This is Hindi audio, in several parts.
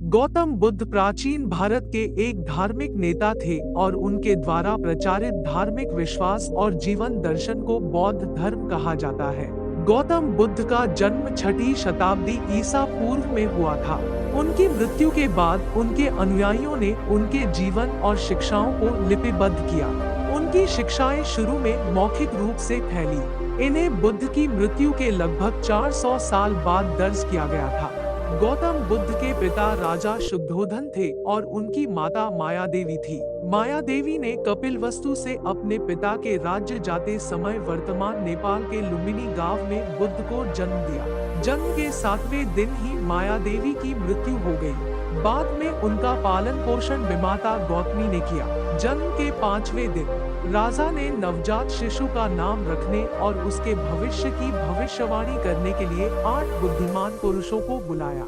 गौतम बुद्ध प्राचीन भारत के एक धार्मिक नेता थे और उनके द्वारा प्रचारित धार्मिक विश्वास और जीवन दर्शन को बौद्ध धर्म कहा जाता है। गौतम बुद्ध का जन्म 6ठी शताब्दी ईसा पूर्व में हुआ था। उनकी मृत्यु के बाद उनके अनुयायियों ने उनके जीवन और शिक्षाओं को लिपिबद्ध किया। उनकी शिक्षाएं शुरू में मौखिक रूप से फैली। इन्हें बुद्ध की मृत्यु के लगभग 400 साल बाद दर्ज किया गया था। गौतम बुद्ध के पिता राजा शुद्धोधन थे और उनकी माता माया देवी थी। माया देवी ने कपिलवस्तु से अपने पिता के राज्य जाते समय वर्तमान नेपाल के लुम्बिनी गांव में बुद्ध को जन्म दिया। जन्म के 7वें दिन ही माया देवी की मृत्यु हो गई। बाद में उनका पालन पोषण विमाता गौतमी ने किया। जन्म के 5वें दिन राजा ने नवजात शिशु का नाम रखने और उसके भविष्य की भविष्यवाणी करने के लिए 8 बुद्धिमान पुरुषों को बुलाया।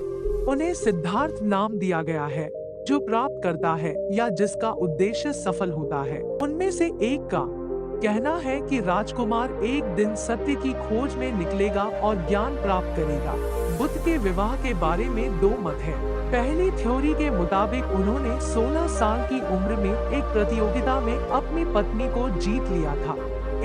उन्हें सिद्धार्थ नाम दिया गया है, जो प्राप्त करता है या जिसका उद्देश्य सफल होता है। उनमें से एक का कहना है कि राजकुमार एक दिन सत्य की खोज में निकलेगा और ज्ञान प्राप्त करेगा। बुद्ध के विवाह के बारे में 2 मत हैं। पहली थ्योरी के मुताबिक उन्होंने 16 साल की उम्र में एक प्रतियोगिता में अपनी पत्नी को जीत लिया था।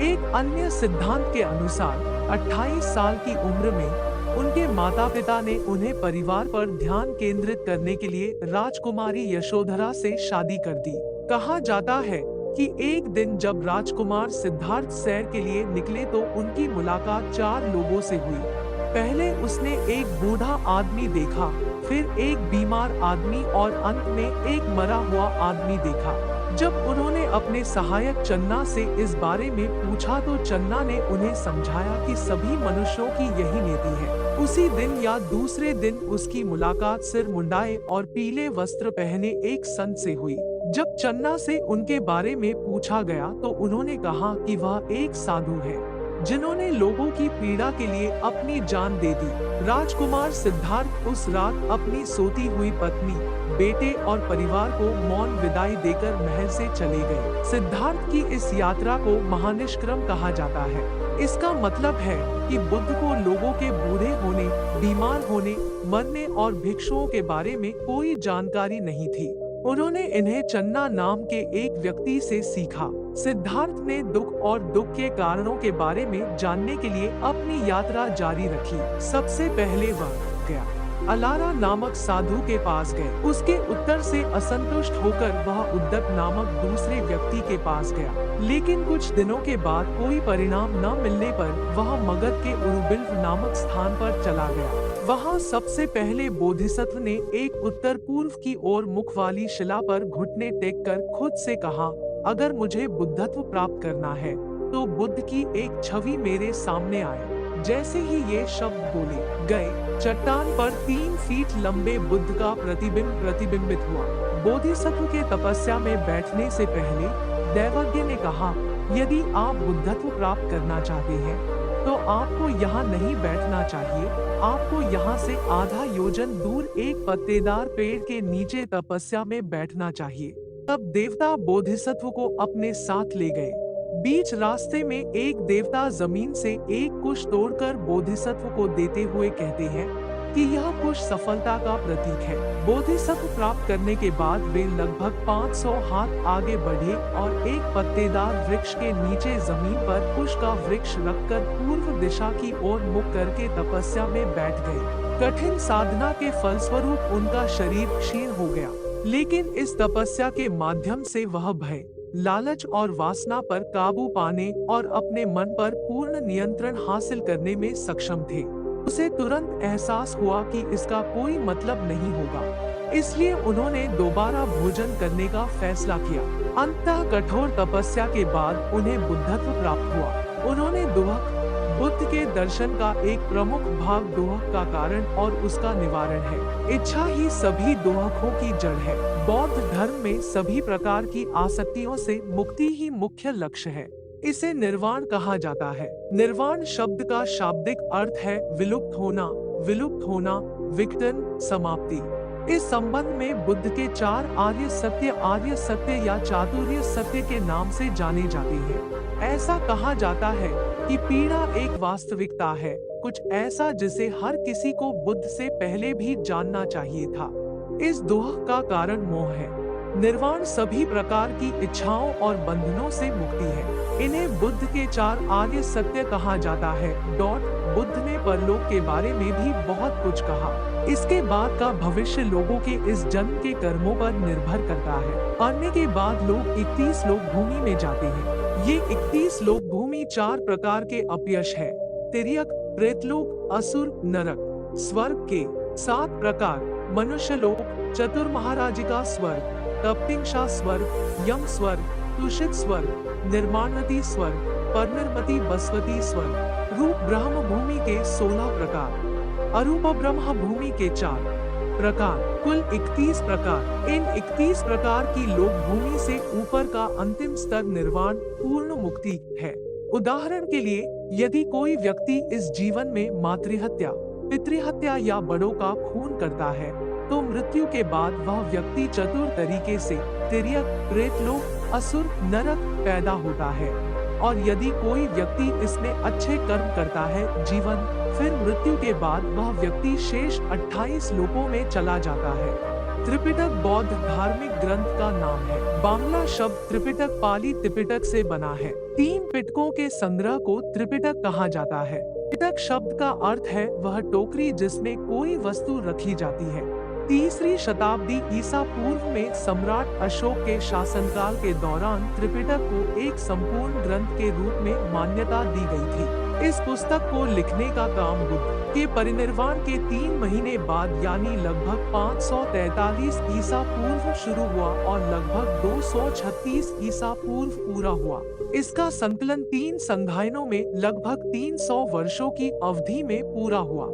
एक अन्य सिद्धांत के अनुसार 28 साल की उम्र में उनके माता पिता ने उन्हें परिवार पर ध्यान केंद्रित करने के लिए राजकुमारी यशोधरा से शादी कर दी। कहा जाता है कि एक दिन जब राजकुमार सिद्धार्थ सैर के लिए निकले तो उनकी मुलाकात 4 लोगों से हुई। पहले उसने एक बूढ़ा आदमी देखा, फिर एक बीमार आदमी और अंत में एक मरा हुआ आदमी देखा। जब उन्होंने अपने सहायक चन्ना से इस बारे में पूछा तो चन्ना ने उन्हें समझाया कि सभी मनुष्यों की यही नीति है। उसी दिन या दूसरे दिन उसकी मुलाकात सिर मुंडाए और पीले वस्त्र पहने एक संत से हुई। जब चन्ना से उनके बारे में पूछा गया तो उन्होंने कहा कि वह एक साधु है जिन्होंने लोगों की पीड़ा के लिए अपनी जान दे दी। राजकुमार सिद्धार्थ उस रात अपनी सोती हुई पत्नी, बेटे और परिवार को मौन विदाई देकर महल से चले गए। सिद्धार्थ की इस यात्रा को महानिष्क्रम कहा जाता है। इसका मतलब है कि बुद्ध को लोगों के बूढ़े होने, बीमार होने, मरने और भिक्षुओं के बारे में कोई जानकारी नहीं थी। उन्होंने इन्हें चन्ना नाम के एक व्यक्ति से सीखा। सिद्धार्थ ने दुख और दुख के कारणों के बारे में जानने के लिए अपनी यात्रा जारी रखी। सबसे पहले वह गया अलारा नामक साधु के पास गए। उसके उत्तर से असंतुष्ट होकर वह उद्दत नामक दूसरे व्यक्ति के पास गया। लेकिन कुछ दिनों के बाद कोई परिणाम न मिलने पर वह मगध के उरुबिल्व नामक स्थान पर चला गया। वहाँ सबसे पहले बोधिसत्व ने एक उत्तर पूर्व की ओर मुख वाली शिला पर घुटने टेक कर खुद से कहा, अगर मुझे बुद्धत्व प्राप्त करना है तो बुद्ध की एक छवि मेरे सामने आए। जैसे ही ये शब्द बोले गए, चट्टान पर 3 फीट लंबे बुद्ध का प्रतिबिंब प्रतिबिंबित हुआ। बोधिसत्व के तपस्या में बैठने से पहले दैवज्ञ ने कहा, यदि आप बुद्धत्व प्राप्त करना चाहते हैं तो आपको यहाँ नहीं बैठना चाहिए। आपको यहाँ से आधा योजन दूर एक पत्तेदार पेड़ के नीचे तपस्या में बैठना चाहिए। तब देवता बोधिसत्व को अपने साथ ले गए। बीच रास्ते में एक देवता जमीन से एक कुश तोड़कर बोधिसत्व को देते हुए कहते हैं कि यह कुश सफलता का प्रतीक है। बोधिसत्व प्राप्त करने के बाद वे लगभग 500 हाथ आगे बढ़े और एक पत्तेदार वृक्ष के नीचे जमीन पर कुश का वृक्ष रखकर पूर्व दिशा की ओर मुख करके तपस्या में बैठ गए। कठिन साधना के फलस्वरूप उनका शरीर क्षीण हो गया, लेकिन इस तपस्या के माध्यम से वह भय, लालच और वासना पर काबू पाने और अपने मन पर पूर्ण नियंत्रण हासिल करने में सक्षम थे। उसे तुरंत एहसास हुआ कि इसका कोई मतलब नहीं होगा, इसलिए उन्होंने दोबारा भोजन करने का फैसला किया। अंततः कठोर तपस्या के बाद उन्हें बुद्धत्व प्राप्त हुआ। उन्होंने दुहक, बुद्ध के दर्शन का एक प्रमुख भाग दुहक का कारण और उसका निवारण है। इच्छा ही सभी दुहकों की जड़ है। बौद्ध धर्म में सभी प्रकार की आसक्तियों से मुक्ति ही मुख्य लक्ष्य है। इसे निर्वाण कहा जाता है। निर्वाण शब्द का शाब्दिक अर्थ है विलुप्त होना, विघटन, समाप्ति। इस संबंध में बुद्ध के 4 आर्य सत्य या चातुर्य सत्य के नाम से जाने जाते हैं। ऐसा कहा जाता है कि पीड़ा एक वास्तविकता है, कुछ ऐसा जिसे हर किसी को बुद्ध से पहले भी जानना चाहिए था। इस दोह का कारण मोह है। निर्वाण सभी प्रकार की इच्छाओं और बंधनों से मुक्ति है। इन्हें बुद्ध के 4 आर्य सत्य कहा जाता है। बुद्ध ने परलोक के बारे में भी बहुत कुछ कहा। इसके बाद का भविष्य लोगों के इस जन्म के कर्मों पर निर्भर करता है। मरने के बाद लोग 31 लोक भूमि में जाते हैं। ये 31 लोक भूमि 4 प्रकार के अपयश है। तिर्यक, प्रेतलोक, असुर, नरक। स्वर्ग के 7 प्रकार: मनुष्य लोक, चतुर्महाराजिका स्वर्ग, तप्तिंशा स्वर्ग, यम स्वर्ग, तुषित स्वर्ग, निर्माणवती स्वर्ग, परनिर्मति बसवती स्वर्ग। रूप ब्रह्म भूमि के 16 प्रकार, अरूप ब्रह्म भूमि के 4 प्रकार, कुल 31 प्रकार। इन 31 प्रकार की लोक भूमि से ऊपर का अंतिम स्तर निर्वाण पूर्ण मुक्ति है। उदाहरण के लिए, यदि कोई व्यक्ति इस जीवन में मातृहत्या, पितृहत्या या बड़ों का खून करता है, तो मृत्यु के बाद वह व्यक्ति चतुर तरीके से तिर्यक, प्रेतलोक, असुर, नरक पैदा होता है। और यदि कोई व्यक्ति इसमें अच्छे कर्म करता है जीवन, फिर मृत्यु के बाद वह व्यक्ति शेष 28 लोकों में चला जाता है। त्रिपिटक बौद्ध धार्मिक ग्रंथ का नाम है। बांग्ला शब्द त्रिपिटक पाली त्रिपिटक से बना है। 3 पिटकों के संग्रह को त्रिपिटक कहा जाता है। पिटक शब्द का अर्थ है वह टोकरी जिसमें कोई वस्तु रखी जाती है। 3री शताब्दी ईसा पूर्व में सम्राट अशोक के शासनकाल के दौरान त्रिपिटक को एक संपूर्ण ग्रंथ के रूप में मान्यता दी गई थी। इस पुस्तक को लिखने का काम बुद्ध के परिनिर्वाण के 3 महीने बाद यानी लगभग 543 ईसा पूर्व शुरू हुआ और लगभग 236 ईसा पूर्व पूरा हुआ। इसका संकलन 3 संधायनों में लगभग 300 वर्षों की अवधि में पूरा हुआ।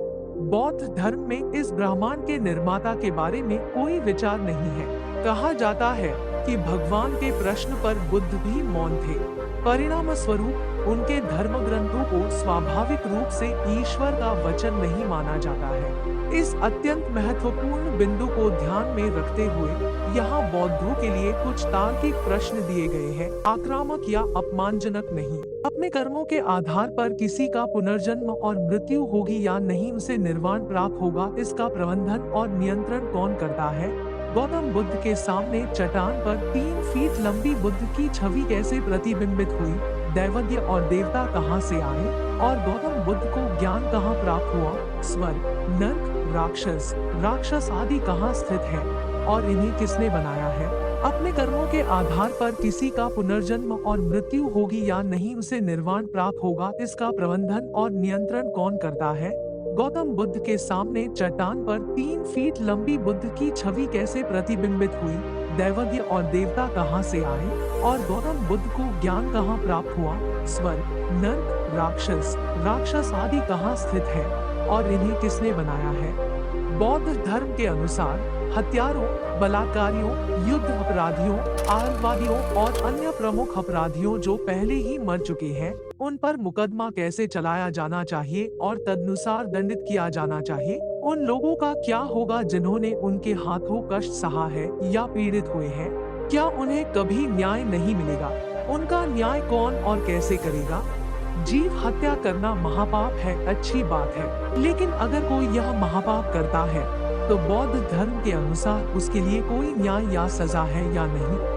बौद्ध धर्म में इस ब्रह्मांड के निर्माता के बारे में कोई विचार नहीं है। कहा जाता है कि भगवान के प्रश्न पर बुद्ध भी मौन थे। परिणाम स्वरूप उनके धर्म ग्रंथों को स्वाभाविक रूप से ईश्वर का वचन नहीं माना जाता है। इस अत्यंत महत्वपूर्ण बिंदु को ध्यान में रखते हुए यहाँ बौद्धों के लिए कुछ तार्किक प्रश्न दिए गए हैं, आक्रामक या अपमानजनक नहीं। अपने कर्मों के आधार पर किसी का पुनर्जन्म और मृत्यु होगी या नहीं, उसे निर्वाण प्राप्त होगा, इसका प्रबंधन और नियंत्रण कौन करता है? गौतम बुद्ध के सामने चट्टान पर 3 फीट लंबी बुद्ध की छवि कैसे प्रतिबिंबित हुई? दैवज्ञ और देवता कहाँ से आए? और गौतम बुद्ध को ज्ञान कहाँ प्राप्त हुआ? स्वर्ग, नर्क, राक्षस आदि कहाँ स्थित है और इन्हें किसने बनाया है? अपने कर्मों के आधार पर किसी का पुनर्जन्म और मृत्यु होगी या नहीं, उसे निर्वाण प्राप्त होगा, इसका प्रबंधन और नियंत्रण कौन करता है? गौतम बुद्ध के सामने चट्टान पर 3 फीट लंबी बुद्ध की छवि कैसे प्रतिबिंबित हुई? दैवज्ञ और देवता कहाँ से आए? और गौतम बुद्ध को ज्ञान कहाँ प्राप्त हुआ? स्वर्ग, नर्क, राक्षस आदि कहाँ स्थित है और इन्हें किसने बनाया है? बौद्ध धर्म के अनुसार हत्यारों, बलात्कारियों, युद्ध अपराधियों, आतंकवादियों और अन्य प्रमुख अपराधियों जो पहले ही मर चुके हैं, उन पर मुकदमा कैसे चलाया जाना चाहिए और तदनुसार दंडित किया जाना चाहिए? उन लोगों का क्या होगा जिन्होंने उनके हाथों कष्ट सहा है या पीड़ित हुए हैं? क्या उन्हें कभी न्याय नहीं मिलेगा? उनका न्याय कौन और कैसे करेगा? जीव हत्या करना महापाप है, अच्छी बात है, लेकिन अगर कोई यह महापाप करता है तो बौद्ध धर्म के अनुसार उसके लिए कोई न्याय या सजा है या नहीं?